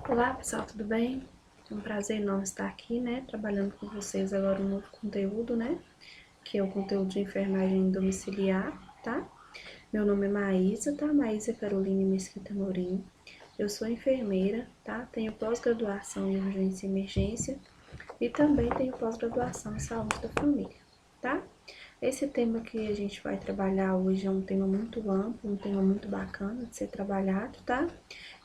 Olá pessoal, tudo bem? É um prazer enorme estar aqui, trabalhando com vocês agora um novo conteúdo, que é o conteúdo de enfermagem domiciliar, tá? Meu nome é Maísa, tá? Maísa Caroline Mesquita Morim. Eu sou enfermeira, tá? Tenho pós-graduação em urgência e emergência e também tenho pós-graduação em saúde da família, tá? Esse tema que a gente vai trabalhar hoje é um tema muito amplo, um tema muito bacana de ser trabalhado, tá?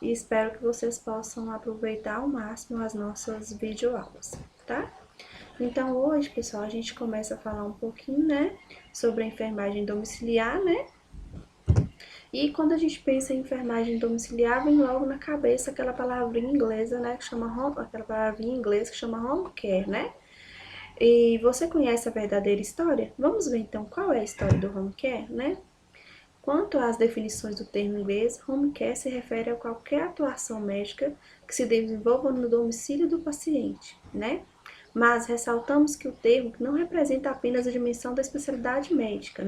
E espero que vocês possam aproveitar ao máximo as nossas videoaulas, tá? Então hoje, pessoal, a gente começa a falar um pouquinho, sobre a enfermagem domiciliar, E quando a gente pensa em enfermagem domiciliar, vem logo na cabeça aquela palavrinha inglesa, que chama aquela palavrinha em inglês que chama home care, E você conhece a verdadeira história? Vamos ver então qual é a história do home care, Quanto às definições do termo inglês, home care se refere a qualquer atuação médica que se desenvolva no domicílio do paciente, Mas ressaltamos que o termo não representa apenas a dimensão da especialidade médica,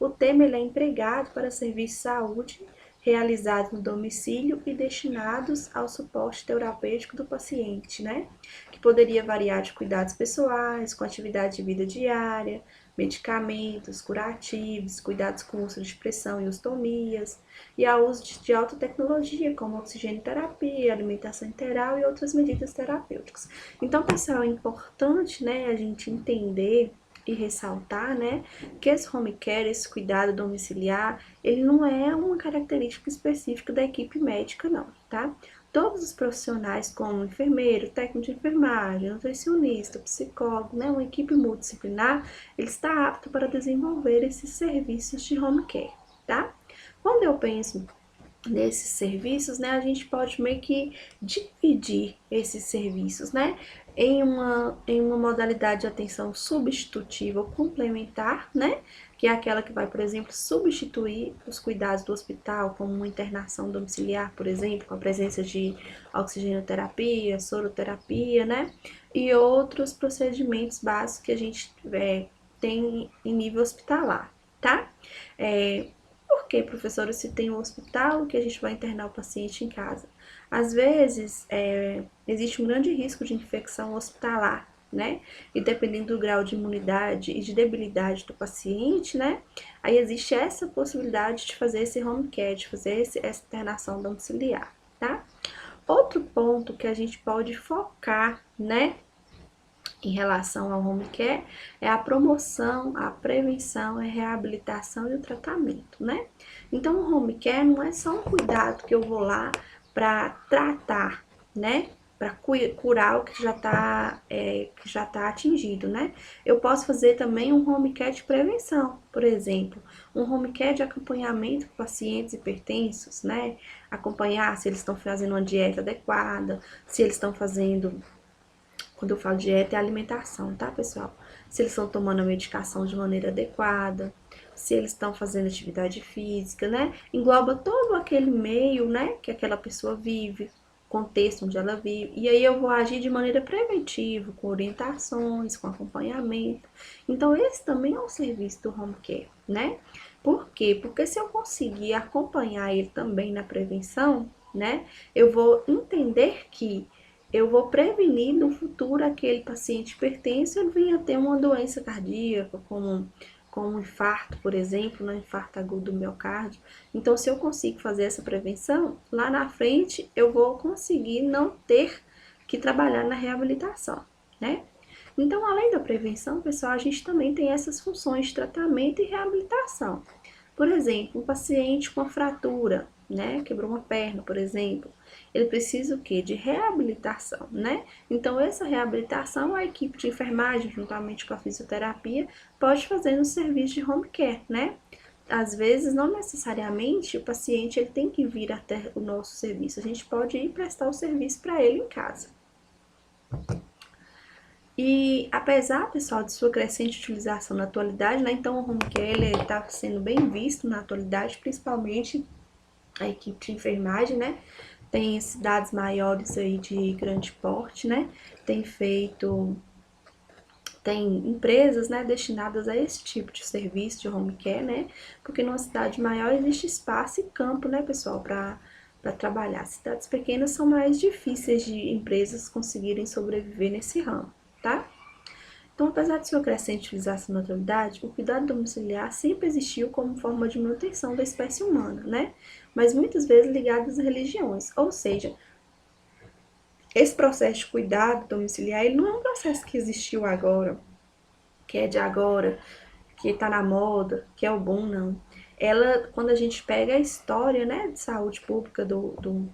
O termo ele é empregado para serviços de saúde realizados no domicílio e destinados ao suporte terapêutico do paciente, Que poderia variar de cuidados pessoais, com atividade de vida diária, medicamentos, curativos, cuidados com uso de pressão e ostomias, e ao uso de alta tecnologia, como oxigenoterapia, alimentação integral e outras medidas terapêuticas. Então, pessoal, é importante, a gente entender e ressaltar, que esse home care, esse cuidado domiciliar, ele não é uma característica específica da equipe médica, não, tá? Todos os profissionais, como enfermeiro, técnico de enfermagem, nutricionista, psicólogo, uma equipe multidisciplinar, ele está apto para desenvolver esses serviços de home care, tá? Quando eu penso nesses serviços, a gente pode meio que dividir esses serviços, em uma modalidade de atenção substitutiva ou complementar, que é aquela que vai, por exemplo, substituir os cuidados do hospital, como uma internação domiciliar, por exemplo, com a presença de oxigenoterapia, soroterapia, e outros procedimentos básicos que a gente tem em nível hospitalar, tá? Por que, professora, se tem um hospital que a gente vai internar o paciente em casa? Às vezes, existe um grande risco de infecção hospitalar, E dependendo do grau de imunidade e de debilidade do paciente, Aí existe essa possibilidade de fazer esse home care, de fazer essa internação domiciliar, tá? Outro ponto que a gente pode focar, em relação ao home care é a promoção, a prevenção, a reabilitação e o tratamento, Então, o home care não é só um cuidado que eu vou lá para tratar, Para curar o que já tá atingido, Eu posso fazer também um home care de prevenção, por exemplo, um home care de acompanhamento com pacientes hipertensos, Acompanhar se eles estão fazendo uma dieta adequada, se eles estão fazendo. Quando eu falo dieta, é alimentação, tá, pessoal? Se eles estão tomando a medicação de maneira adequada, se eles estão fazendo atividade física, Engloba todo aquele meio, que aquela pessoa vive, contexto onde ela vive. E aí eu vou agir de maneira preventiva, com orientações, com acompanhamento. Então, esse também é um serviço do home care, Por quê? Porque se eu conseguir acompanhar ele também na prevenção, Eu vou entender que eu vou prevenir no futuro aquele paciente hipertenso ele venha ter uma doença cardíaca, como um infarto, por exemplo, um infarto agudo do miocárdio. Então, se eu consigo fazer essa prevenção, lá na frente eu vou conseguir não ter que trabalhar na reabilitação, Então, além da prevenção, pessoal, a gente também tem essas funções de tratamento e reabilitação. Por exemplo, um paciente com fratura, quebrou uma perna, por exemplo, ele precisa o quê? De reabilitação, Então, essa reabilitação, a equipe de enfermagem, juntamente com a fisioterapia, pode fazer no serviço de home care, Às vezes, não necessariamente o paciente ele tem que vir até o nosso serviço, a gente pode ir prestar o serviço para ele em casa. E apesar, pessoal, de sua crescente utilização na atualidade, então o home care está sendo bem visto na atualidade, principalmente a equipe de enfermagem, Tem cidades maiores aí de grande porte, Tem empresas, destinadas a esse tipo de serviço de home care, Porque numa cidade maior existe espaço e campo, pessoal, para trabalhar. Cidades pequenas são mais difíceis de empresas conseguirem sobreviver nesse ramo, tá? Então, apesar de sua crescente utilização na atualidade, o cuidado domiciliar sempre existiu como forma de manutenção da espécie humana, né? Mas muitas vezes ligado às religiões, ou seja, esse processo de cuidado domiciliar, ele não é um processo que existiu agora, que é de agora, que tá na moda, que é o bom, não. Ela, quando a gente pega a história, né, de saúde pública do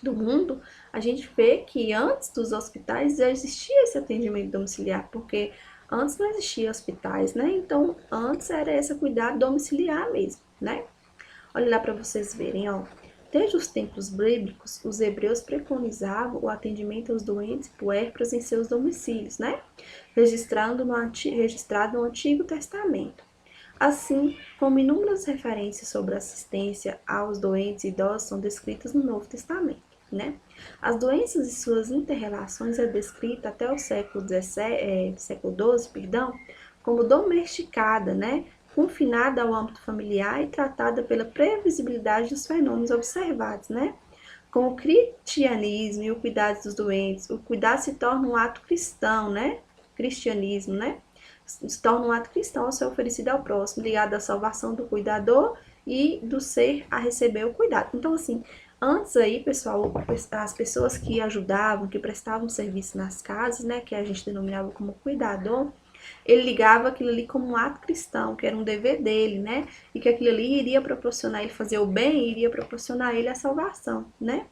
mundo, a gente vê que antes dos hospitais já existia esse atendimento domiciliar, porque antes não existia hospitais, né? Então, antes era esse cuidado domiciliar mesmo, né? Olha lá para vocês verem, ó. Desde os tempos bíblicos, os hebreus preconizavam o atendimento aos doentes e puérperas em seus domicílios, né? Registrado no Antigo Testamento. Assim como inúmeras referências sobre assistência aos doentes e idosos são descritas no Novo Testamento, né? As doenças e suas interrelações é descrita até o século XII, perdão, como domesticada, né? Confinada ao âmbito familiar e tratada pela previsibilidade dos fenômenos observados, né? Com o cristianismo e o cuidado dos doentes, o cuidado se torna um ato cristão, né? Cristianismo, né? Se torna um ato cristão a ser oferecido ao próximo, ligado à salvação do cuidador e do ser a receber o cuidado. Então, assim, antes aí, pessoal, as pessoas que ajudavam, que prestavam serviço nas casas, né, que a gente denominava como cuidador, ele ligava aquilo ali como um ato cristão, que era um dever dele, né? E que aquilo ali iria proporcionar ele fazer o bem e iria proporcionar ele a salvação, né?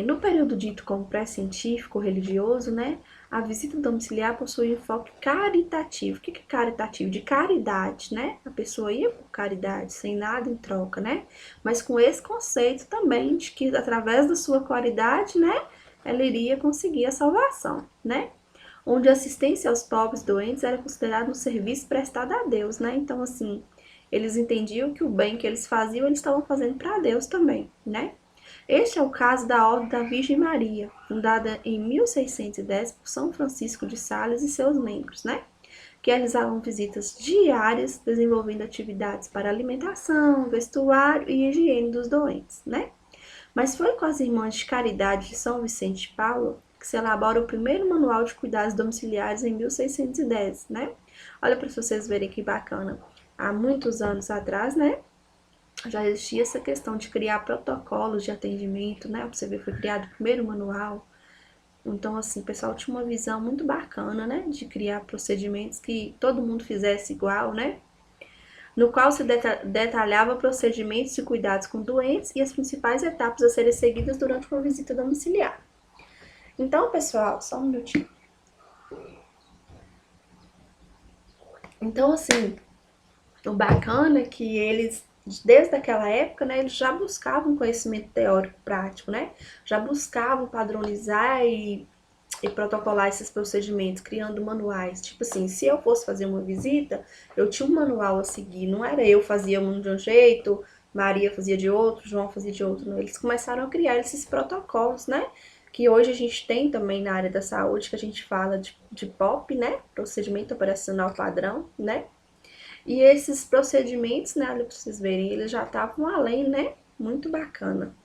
No período dito como pré-científico religioso, né, a visita domiciliar possui enfoque caritativo. O que é caritativo? De caridade, né? A pessoa ia por caridade, sem nada em troca, né? Mas com esse conceito também de que através da sua caridade, né, ela iria conseguir a salvação, né? Onde a assistência aos pobres doentes era considerada um serviço prestado a Deus, né? Então, assim, eles entendiam que o bem que eles faziam, eles estavam fazendo para Deus também, né? Este é o caso da Ordem da Virgem Maria, fundada em 1610 por São Francisco de Sales e seus membros, né? Que realizavam visitas diárias, desenvolvendo atividades para alimentação, vestuário e higiene dos doentes, né? Mas foi com as Irmãs de Caridade de São Vicente de Paulo que se elabora o primeiro manual de cuidados domiciliares em 1610, né? Olha para vocês verem que bacana. Há muitos anos atrás, né? Já existia essa questão de criar protocolos de atendimento, né? Pra você ver, foi criado o primeiro manual. Então, assim, o pessoal tinha uma visão muito bacana, né? De criar procedimentos que todo mundo fizesse igual, né? No qual se detalhava procedimentos de cuidados com doentes e as principais etapas a serem seguidas durante uma visita domiciliar. Então, pessoal, só um minutinho. Então, assim, o bacana é que eles, desde aquela época, né, eles já buscavam conhecimento teórico prático, né? Já buscavam padronizar e protocolar esses procedimentos, criando manuais. Tipo assim, se eu fosse fazer uma visita, eu tinha um manual a seguir. Não era eu fazia um de um jeito, Maria fazia de outro, João fazia de outro. Não. Eles começaram a criar esses protocolos, né? Que hoje a gente tem também na área da saúde, que a gente fala de POP, né? Procedimento Operacional Padrão, né? E esses procedimentos, né, para vocês verem, eles já estavam além, né? Muito bacana.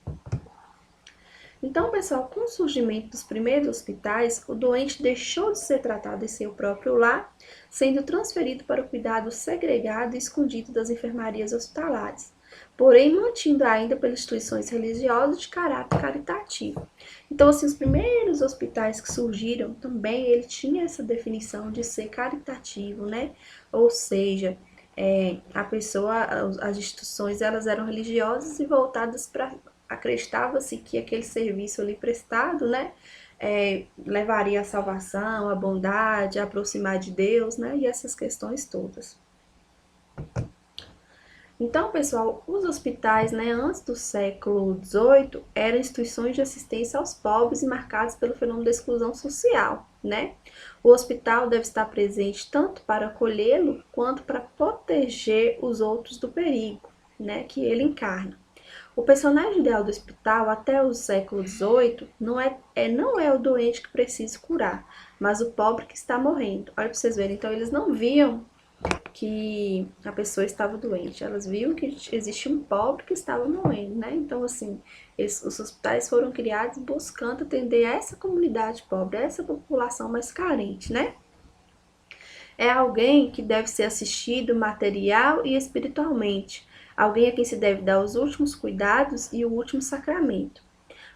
Então, pessoal, com o surgimento dos primeiros hospitais, o doente deixou de ser tratado em seu próprio lar, sendo transferido para o cuidado segregado e escondido das enfermarias hospitalares, porém mantido ainda pelas instituições religiosas de caráter caritativo. Então, assim, os primeiros hospitais que surgiram também, ele tinha essa definição de ser caritativo, né? Ou seja, a pessoa, as instituições, elas eram religiosas e voltadas para acreditava-se que aquele serviço ali prestado, né, levaria a salvação, a bondade, a aproximar de Deus, né, e essas questões todas. Então, pessoal, os hospitais, né, antes do século XVIII, eram instituições de assistência aos pobres e marcados pelo fenômeno da exclusão social, né? O hospital deve estar presente tanto para acolhê-lo quanto para proteger os outros do perigo, né, que ele encarna. O personagem ideal do hospital até o século XVIII não é o doente que precisa curar, mas o pobre que está morrendo. Olha para vocês verem, então eles não viam que a pessoa estava doente. Elas viam que existia um pobre que estava morrendo, né? Então, assim, os hospitais foram criados buscando atender essa comunidade pobre, essa população mais carente, né? É alguém que deve ser assistido material e espiritualmente, alguém a quem se deve dar os últimos cuidados e o último sacramento.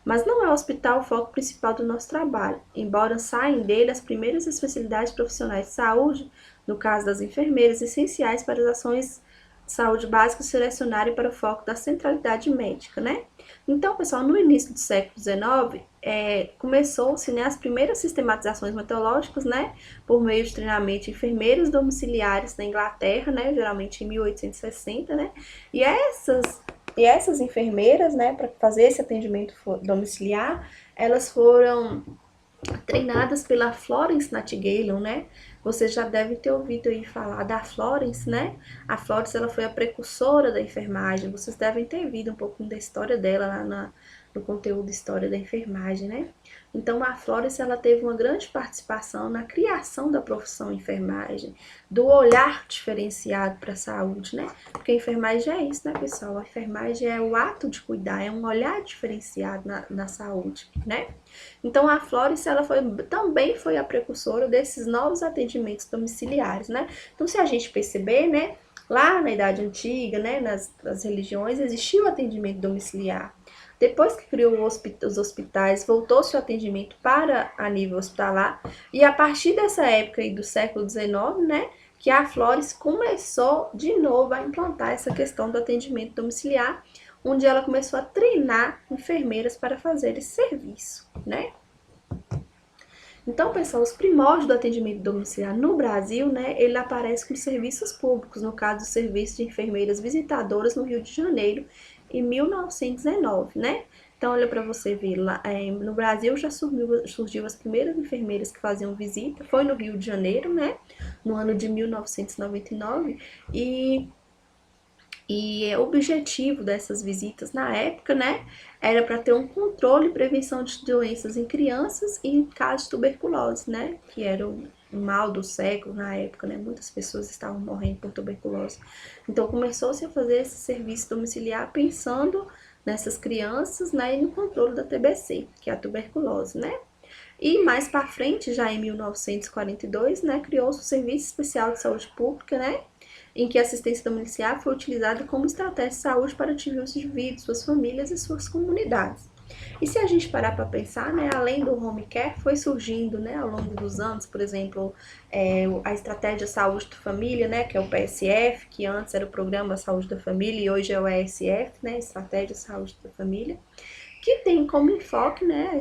Mas não é o hospital o foco principal do nosso trabalho, embora saiam dele as primeiras especialidades profissionais de saúde, no caso das enfermeiras, essenciais para as ações de saúde básicas selecionarem para o foco da centralidade médica, né? Então, pessoal, no início do século XIX, começou-se, né, as primeiras sistematizações metodológicas, né, por meio de treinamento de enfermeiros domiciliares na Inglaterra, né, geralmente em 1860, né, e essas enfermeiras, né, para fazer esse atendimento domiciliar, elas foram treinadas pela Florence Nightingale, né? Vocês já devem ter ouvido aí falar da Florence, né? A Florence, ela foi a precursora da enfermagem. Vocês devem ter ouvido um pouquinho da história dela lá no conteúdo História da Enfermagem, né? Então, a Florence, ela teve uma grande participação na criação da profissão enfermagem, do olhar diferenciado para a saúde, né? Porque a enfermagem é isso, né, pessoal? A enfermagem é o ato de cuidar, é um olhar diferenciado na saúde, né? Então, a Florence, ela também foi a precursora desses novos atendimentos domiciliares, né? Então, se a gente perceber, né, lá na Idade Antiga, né, nas religiões, existia o atendimento domiciliar. Depois que criou os hospitais, voltou-se o atendimento para a nível hospitalar, e a partir dessa época aí do século XIX, né, que a Florence começou de novo a implantar essa questão do atendimento domiciliar, onde ela começou a treinar enfermeiras para fazer esse serviço, né? Então, pessoal, os primórdios do atendimento domiciliar no Brasil, né, ele aparece com serviços públicos, no caso do serviço de enfermeiras visitadoras no Rio de Janeiro, em 1919, né? Então, olha para você ver, lá, no Brasil já surgiu as primeiras enfermeiras que faziam visita, foi no Rio de Janeiro, né, no ano de 1999, e o objetivo dessas visitas na época, né, era para ter um controle e prevenção de doenças em crianças e em casos de tuberculose, né, que era o mal do século na época, né, muitas pessoas estavam morrendo por tuberculose. Então começou-se a fazer esse serviço domiciliar pensando nessas crianças, né, e no controle da TBC, que é a tuberculose, né. E mais para frente, já em 1942, né, criou-se o Serviço Especial de Saúde Pública, né, em que a assistência domiciliar foi utilizada como estratégia de saúde para atingir os indivíduos, suas famílias e suas comunidades. E se a gente parar para pensar, né, além do home care, foi surgindo, né, ao longo dos anos, por exemplo, a Estratégia de Saúde da Família, né, que é o PSF, que antes era o Programa Saúde da Família e hoje é o ESF, né, Estratégia de Saúde da Família, que tem como enfoque, né,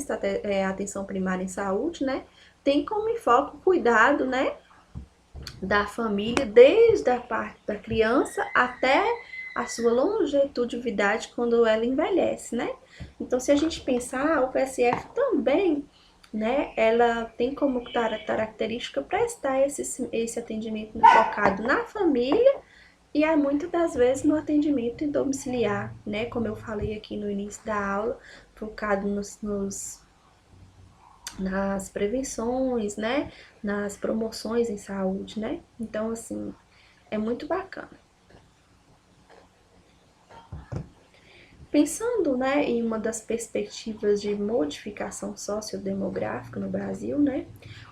a atenção primária em saúde, né, tem como enfoque o cuidado, né, da família, desde a parte da criança até a sua longevidade quando ela envelhece, né? Então, se a gente pensar, o PSF também, né, ela tem como característica prestar esse atendimento focado na família e muitas das vezes no atendimento domiciliar, né? Como eu falei aqui no início da aula, focado nas prevenções, né? Nas promoções em saúde, né? Então, assim, é muito bacana. Pensando, né, em uma das perspectivas de modificação sociodemográfica no Brasil, né,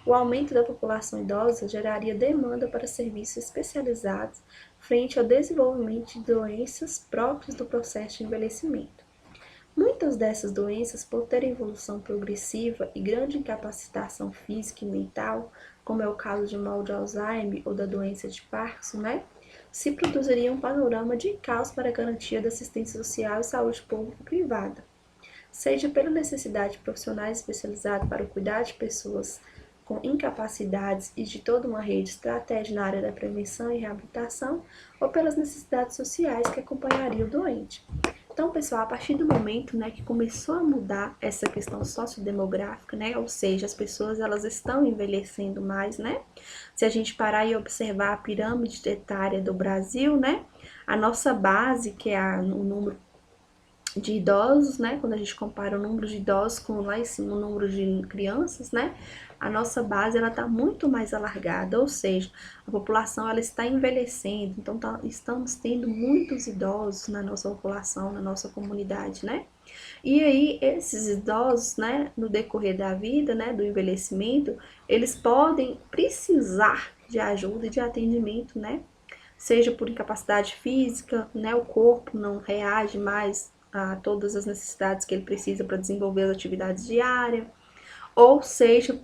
o aumento da população idosa geraria demanda para serviços especializados frente ao desenvolvimento de doenças próprias do processo de envelhecimento. Muitas dessas doenças, por terem evolução progressiva e grande incapacitação física e mental, como é o caso de mal de Alzheimer ou da doença de Parkinson, né, se produziria um panorama de caos para a garantia da assistência social e saúde pública e privada, seja pela necessidade de profissionais especializados para o cuidar de pessoas com incapacidades e de toda uma rede estratégica na área da prevenção e reabilitação, ou pelas necessidades sociais que acompanhariam o doente. Então, pessoal, a partir do momento, né, que começou a mudar essa questão sociodemográfica, né, ou seja, as pessoas elas estão envelhecendo mais, né? Se a gente parar e observar a pirâmide etária do Brasil, né, a nossa base, que é o número de idosos, né? Quando a gente compara o número de idosos com lá em cima o número de crianças, né? A nossa base ela está muito mais alargada, ou seja, a população ela está envelhecendo, então estamos tendo muitos idosos na nossa população, na nossa comunidade, né? E aí esses idosos, né, no decorrer da vida, né, do envelhecimento, eles podem precisar de ajuda e de atendimento, né? Seja por incapacidade física, né, o corpo não reage mais a todas as necessidades que ele precisa para desenvolver as atividades diárias, ou seja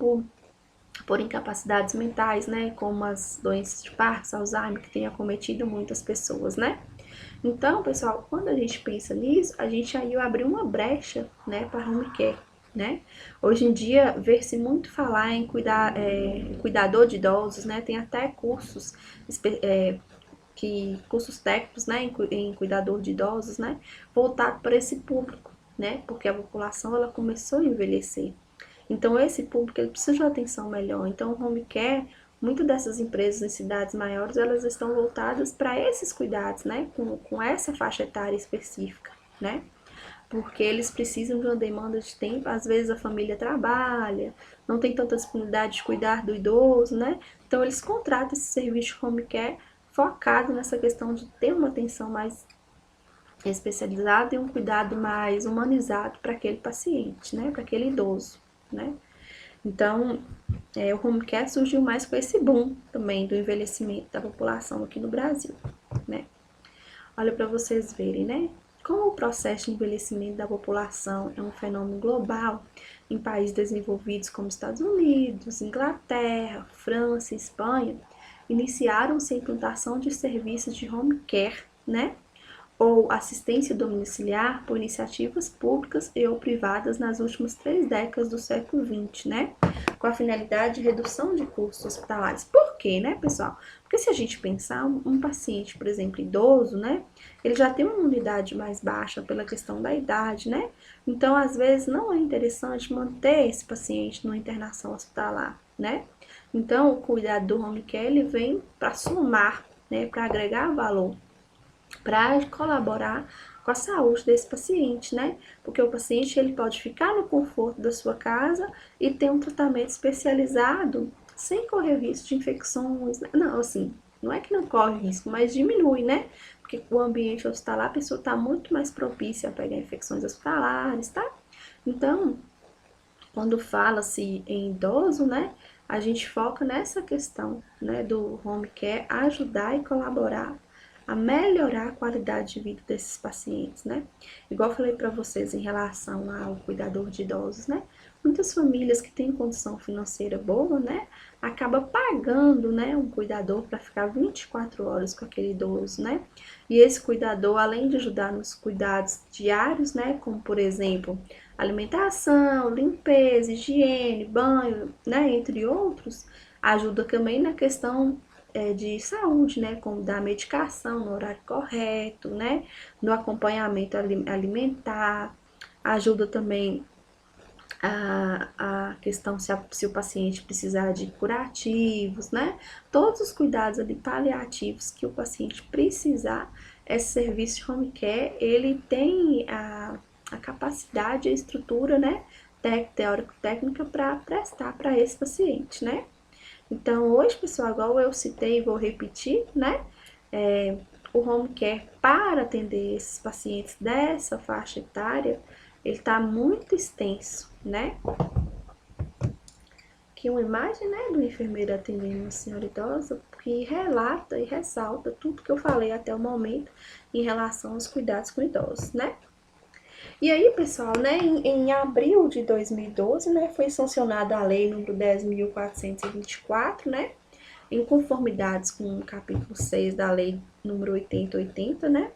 por incapacidades mentais, né, como as doenças de Parkinson, Alzheimer, que tem acometido muitas pessoas, né? Então, pessoal, quando a gente pensa nisso, a gente aí abriu uma brecha, né, para home care, né? Hoje em dia, vê-se muito falar em cuidador de idosos, né? Tem até cursos cursos técnicos, né, em cuidador de idosos, né, voltado para esse público, né, porque a população ela começou a envelhecer. Então esse público ele precisa de uma atenção melhor. Então o home care, muitas dessas empresas em cidades maiores, elas estão voltadas para esses cuidados, né, com essa faixa etária específica, né, porque eles precisam de uma demanda de tempo, às vezes a família trabalha, não tem tanta disponibilidade de cuidar do idoso, né? Então eles contratam esse serviço de home care focado nessa questão de ter uma atenção mais especializada e um cuidado mais humanizado para aquele paciente, né? Para aquele idoso, né? Então, o home care surgiu mais com esse boom também do envelhecimento da população aqui no Brasil, né? Olha para vocês verem, né? Como o processo de envelhecimento da população é um fenômeno global, em países desenvolvidos como Estados Unidos, Inglaterra, França e Espanha, iniciaram-se a implantação de serviços de home care, né? Ou assistência domiciliar por iniciativas públicas e ou privadas nas últimas 3 décadas do século XX, né? Com a finalidade de redução de custos hospitalares. Por quê, né, pessoal? Porque se a gente pensar, um paciente, por exemplo, idoso, né, ele já tem uma imunidade mais baixa pela questão da idade, né? Então, às vezes, não é interessante manter esse paciente numa internação hospitalar, né? Então, o cuidado do home care, ele vem para somar, né, para agregar valor, para colaborar com a saúde desse paciente, né? Porque o paciente ele pode ficar no conforto da sua casa e ter um tratamento especializado sem correr risco de infecções. Não, assim, não é que não corre risco, mas diminui, né? Porque o ambiente hospitalar, a pessoa está muito mais propícia a pegar infecções hospitalares, tá? Então, quando fala-se em idoso, né? A gente foca nessa questão, né, do home care ajudar e colaborar a melhorar a qualidade de vida desses pacientes, né? Igual eu falei para vocês em relação ao cuidador de idosos, né? Muitas famílias que têm condição financeira boa, né, acaba pagando, né, um cuidador para ficar 24 horas com aquele idoso, né? E esse cuidador, além de ajudar nos cuidados diários, né, como por exemplo, alimentação, limpeza, higiene, banho, né, entre outros, ajuda também na questão de saúde, né, como dar medicação no horário correto, né, no acompanhamento alimentar, ajuda também a questão se o paciente precisar de curativos, né, todos os cuidados ali paliativos que o paciente precisar, esse serviço de home care, ele tem a capacidade, a estrutura, né, teórico-técnica para prestar para esse paciente, né. Então, hoje, pessoal, igual eu citei e vou repetir, né? O home care para atender esses pacientes dessa faixa etária, ele está muito extenso, né? Aqui uma imagem, né, do enfermeiro atendendo uma senhora idosa que relata e ressalta tudo que eu falei até o momento em relação aos cuidados com idosos, né? E aí, pessoal, né, em abril de 2012, né, foi sancionada a lei número 10.424, né, em conformidades com o capítulo 6 da lei número 8080, né,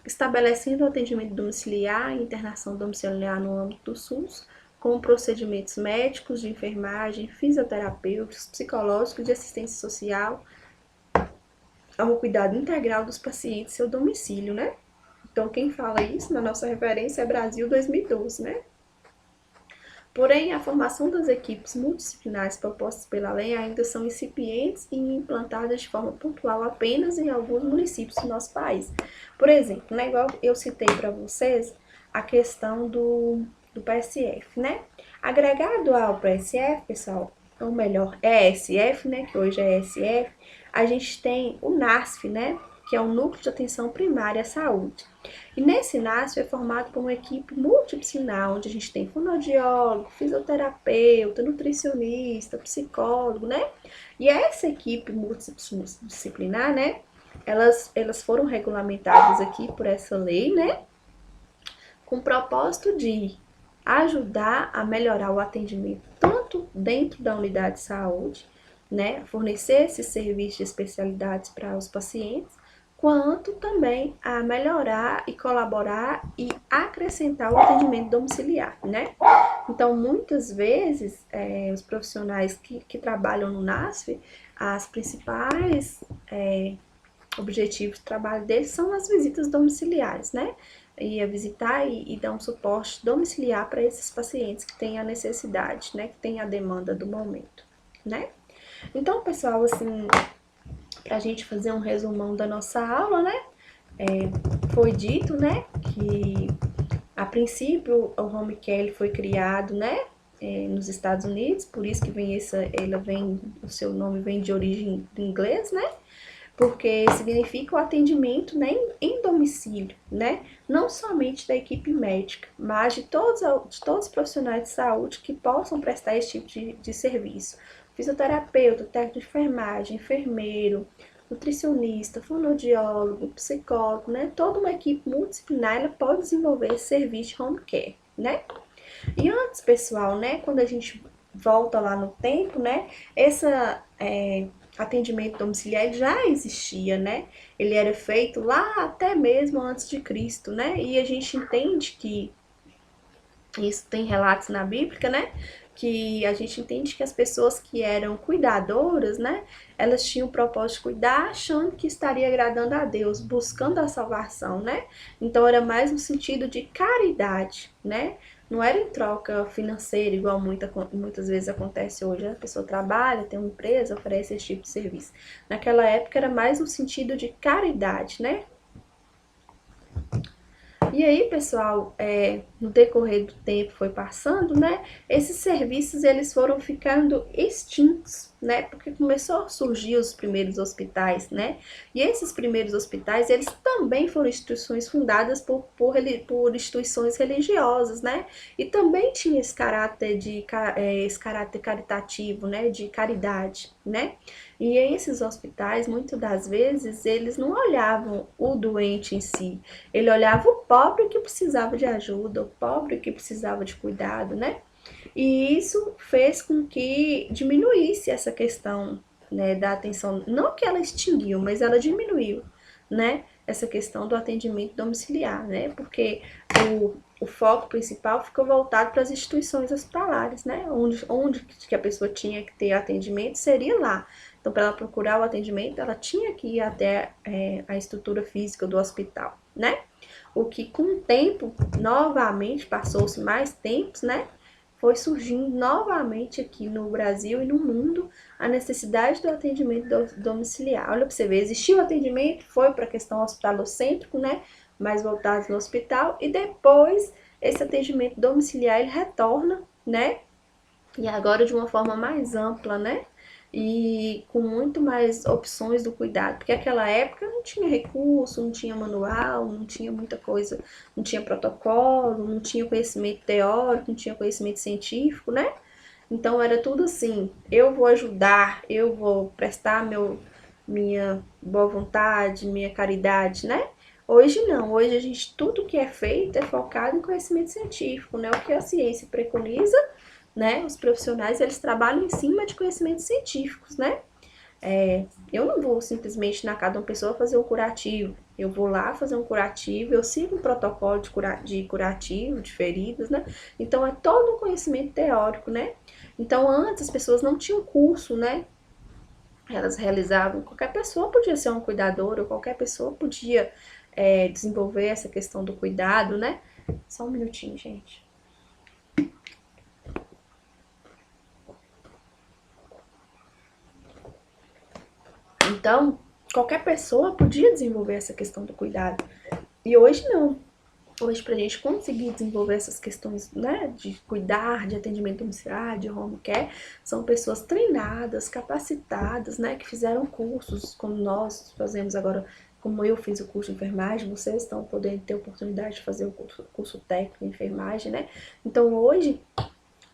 estabelecendo o atendimento domiciliar e internação domiciliar no âmbito do SUS, com procedimentos médicos, de enfermagem, fisioterapêuticos, psicológicos e de assistência social ao cuidado integral dos pacientes em seu domicílio, né? Então, quem fala isso na nossa referência é Brasil 2012, né? Porém, a formação das equipes multidisciplinares propostas pela lei ainda são incipientes e implantadas de forma pontual apenas em alguns municípios do nosso país. Por exemplo, né, igual eu citei para vocês, a questão do PSF, né? Agregado ao PSF, pessoal, ou melhor, ESF, né, que hoje é ESF, a gente tem o NASF, né, que é o Núcleo de Atenção Primária à Saúde. E nesse NASF é formado por uma equipe multidisciplinar, onde a gente tem fonoaudiólogo, fisioterapeuta, nutricionista, psicólogo, né? E essa equipe multidisciplinar, né, elas foram regulamentadas aqui por essa lei, né, com o propósito de ajudar a melhorar o atendimento tanto dentro da unidade de saúde, né, fornecer esses serviços de especialidades para os pacientes, quanto também a melhorar e colaborar e acrescentar o atendimento domiciliar, né? Então, muitas vezes, os profissionais que trabalham no NASF, as principais objetivos de trabalho deles são as visitas domiciliares, né? Ia visitar e dar um suporte domiciliar para esses pacientes que têm a necessidade, né? Que têm a demanda do momento, né? Então, pessoal, assim, para a gente fazer um resumão da nossa aula, né? Foi dito, né, que a princípio o home care foi criado, né, nos Estados Unidos, por isso que o seu nome vem de origem do inglês, né? Porque significa o atendimento, né, em domicílio, né? Não somente da equipe médica, mas de todos os profissionais de saúde que possam prestar esse tipo de serviço. Fisioterapeuta, técnico de enfermagem, enfermeiro, nutricionista, fonoaudiólogo, psicólogo, né? Toda uma equipe multidisciplinar ela pode desenvolver esse serviço de home care, né? E antes, pessoal, né, quando a gente volta lá no tempo, né, essa atendimento domiciliar já existia, né? Ele era feito lá até mesmo antes de Cristo, né? E a gente entende que isso tem relatos na Bíblia, né? Que a gente entende que as pessoas que eram cuidadoras, né? Elas tinham o propósito de cuidar, achando que estaria agradando a Deus, buscando a salvação, né? Então era mais no sentido de caridade, né? Não era em troca financeira, igual muitas vezes acontece hoje. A pessoa trabalha, tem uma empresa, oferece esse tipo de serviço. Naquela época era mais no sentido de caridade, né? E aí, pessoal, no decorrer do tempo foi passando, né? Esses serviços eles foram ficando extintos, né? Porque começou a surgir os primeiros hospitais, né? E esses primeiros hospitais eles também foram instituições fundadas por instituições religiosas, né? E também tinha esse caráter caritativo, né? De caridade, né? E esses hospitais, muitas das vezes, eles não olhavam o doente em si, ele olhava o pobre que precisava de ajuda, o pobre que precisava de cuidado, né? E isso fez com que diminuísse essa questão, né, da atenção. Não que ela extinguiu, mas ela diminuiu, né? Essa questão do atendimento domiciliar, né? Porque o foco principal ficou voltado para as instituições hospitalares, né? Onde que a pessoa tinha que ter atendimento seria lá. Então, para ela procurar o atendimento, ela tinha que ir até a estrutura física do hospital, né? O que com o tempo, novamente, passou-se mais tempos, né? Foi surgindo novamente aqui no Brasil e no mundo a necessidade do atendimento domiciliar. Olha para você ver, existiu o atendimento, foi para a questão hospitalocêntrico, né? Mais voltado no hospital, e depois esse atendimento domiciliar ele retorna, né? E agora de uma forma mais ampla, né? E com muito mais opções do cuidado, porque naquela época não tinha recurso, não tinha manual, não tinha muita coisa, não tinha protocolo, não tinha conhecimento teórico, não tinha conhecimento científico, né? Então era tudo assim, eu vou ajudar, eu vou prestar minha boa vontade, minha caridade, né? Hoje não, hoje a gente, tudo que é feito é focado em conhecimento científico, né? O que a ciência preconiza, né? Os profissionais, eles trabalham em cima de conhecimentos científicos, né? Eu não vou simplesmente na casa de uma pessoa fazer um curativo. Eu vou lá fazer um curativo, eu sigo um protocolo de curativo, de feridas, né? Então, é todo um conhecimento teórico, né? Então, antes as pessoas não tinham curso, né? Elas realizavam, qualquer pessoa podia ser um cuidador, ou qualquer pessoa podia desenvolver essa questão do cuidado, né? Só um minutinho, gente. Então, qualquer pessoa podia desenvolver essa questão do cuidado. E hoje não. hoje, para a gente conseguir desenvolver essas questões, né, de cuidar, de atendimento domiciliar, de home care, são pessoas treinadas, capacitadas, né, que fizeram cursos, como nós fazemos agora, como eu fiz o curso de enfermagem, vocês estão podendo ter oportunidade de fazer o curso técnico de enfermagem, né? Então, hoje,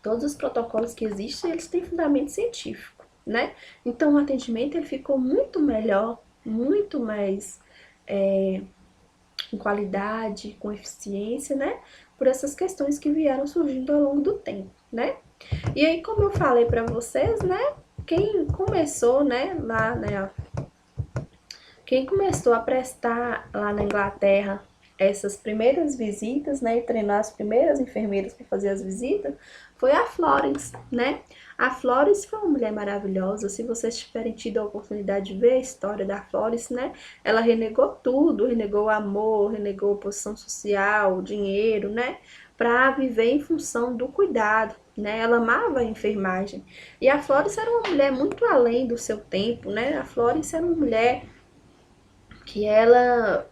todos os protocolos que existem, eles têm fundamento científico, né? Então, o atendimento, ele ficou muito melhor, muito mais com qualidade, com eficiência, né? Por essas questões que vieram surgindo ao longo do tempo, né? E aí, como eu falei para vocês, né? Quem começou, né, lá, né, quem começou a prestar lá na Inglaterra essas primeiras visitas, né, e treinar as primeiras enfermeiras para fazer as visitas, foi a Florence, né? A Florence foi uma mulher maravilhosa. Se vocês tiverem tido a oportunidade de ver a história da Florence, né? Ela renegou tudo, renegou o amor, renegou a posição social, o dinheiro, né? Para viver em função do cuidado, né? Ela amava a enfermagem. E a Florence era uma mulher muito além do seu tempo, né? A Florence era uma mulher que ela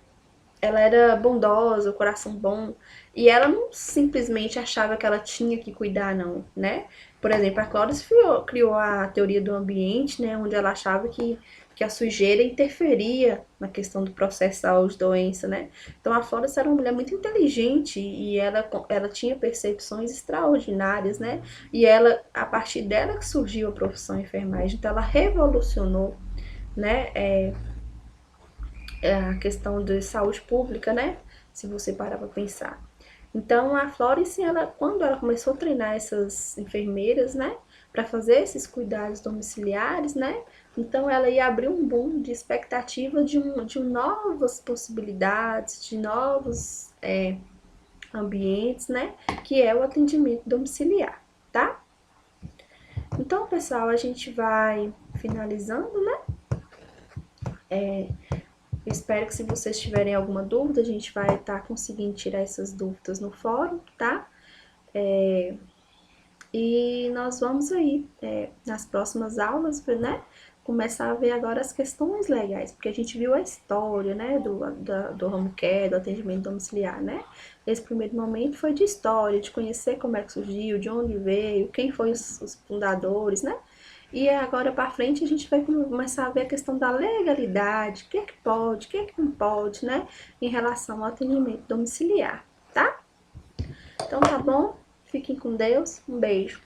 era bondosa, o coração bom, e ela não simplesmente achava que ela tinha que cuidar, não, né? Por exemplo, a Clarice criou a teoria do ambiente, né, onde ela achava que a sujeira interferia na questão do processo de saúde-doença, né? Então a Florence era uma mulher muito inteligente e ela tinha percepções extraordinárias, né? E ela, a partir dela que surgiu a profissão de enfermagem, então ela revolucionou, né, a questão de saúde pública, né? Se você parar para pensar. Então, a Florence, ela, quando ela começou a treinar essas enfermeiras, né? Para fazer esses cuidados domiciliares, né? Então, ela ia abrir um boom de expectativa de novas possibilidades, de novos ambientes, né? Que é o atendimento domiciliar, tá? Então, pessoal, a gente vai finalizando, né? Eu espero que se vocês tiverem alguma dúvida, a gente vai estar conseguindo tirar essas dúvidas no fórum, tá? E nós vamos aí, nas próximas aulas, né? Começar a ver agora as questões legais, porque a gente viu a história, né, do home care, do atendimento domiciliar, né? Esse primeiro momento foi de história, de conhecer como é que surgiu, de onde veio, quem foram os fundadores, né? E agora para frente a gente vai começar a ver a questão da legalidade, o que é que pode, o que é que não pode, né? Em relação ao atendimento domiciliar, tá? Então tá bom? Fiquem com Deus, um beijo.